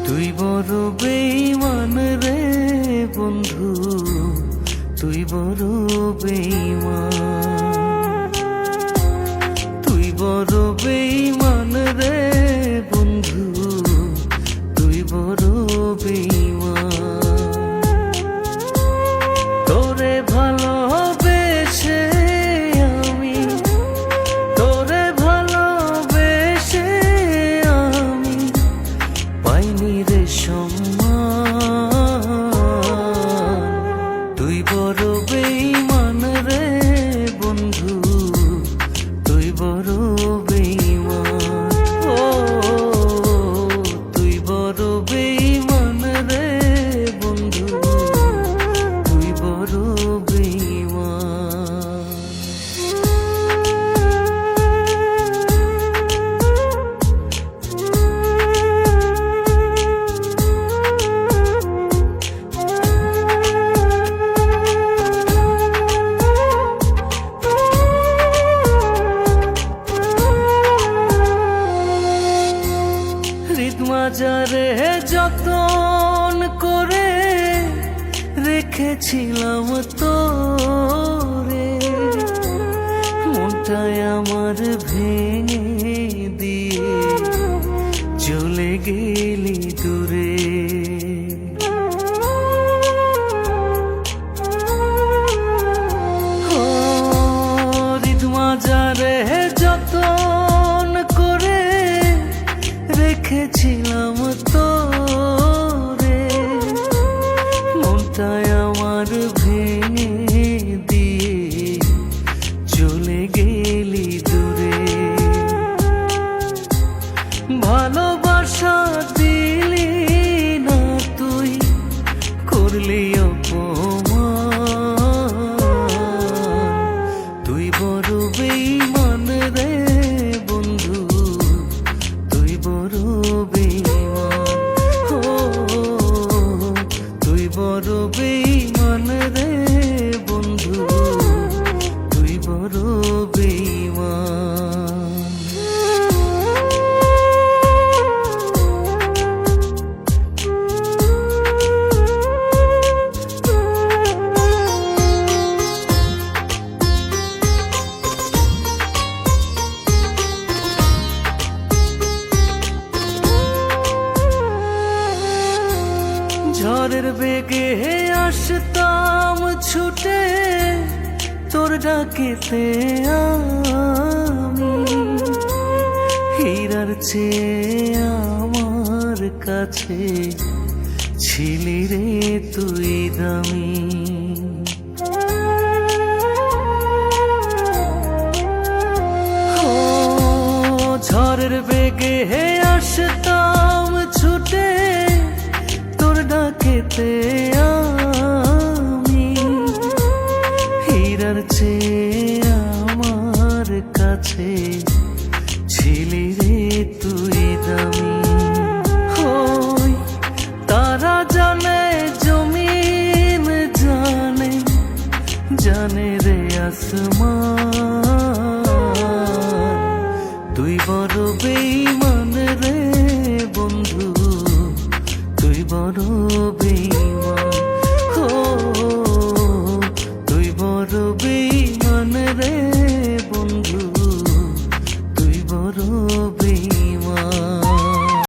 তুই বড় বেঈমান রে বন্ধু, তুই বড় বেঈমান, তুই বড় বেঈমান রে বন্ধু, তুই বড় বেঈমান। তোরে ভালোবেসে আমি, তোরে ভালোবেসে আমি পাইনি রে সম্মান। তুই বড় বেঈমান রে বন্ধু, তুই বড় বেঈমান। ও তুই বড় বেঈমান রে বন্ধু, তুই বড় বেঈমান। মাজারে যতন করে রেখেছিলাম তোরে, মনটায় আমার ভেঙে দিয়ে চলে গেলি দূরে। মাজারে যতন করে রেখেছিলাম তোরে, মনটায় আমার ভেঙে দিয়ে চলে গেলি দূরে। ভালোবাসা দিলি না তুই, করলি অপমান। তুই বড় বেঈমান রে বন্ধু, তুই বড় বেঈমান। ও তুই বড় বেঈমান রে বন্ধু, তুই বড় বেঈমান। ঝড়ের বেগে আসতাম ছুটে তোর ডাকেতে আমি, হীরার চেয়ে আমার কাছে ছিলি রে তুই দামি। ঝড়ের বেগে আসতাম ছুটে ডাকেতে আমি, হীরার চেয়ে আমার কাছে ছিলি রে তুই দামি। হই তারা জানে জমিন জানে, জানে রে আসমান। তুই বড় বেঈমান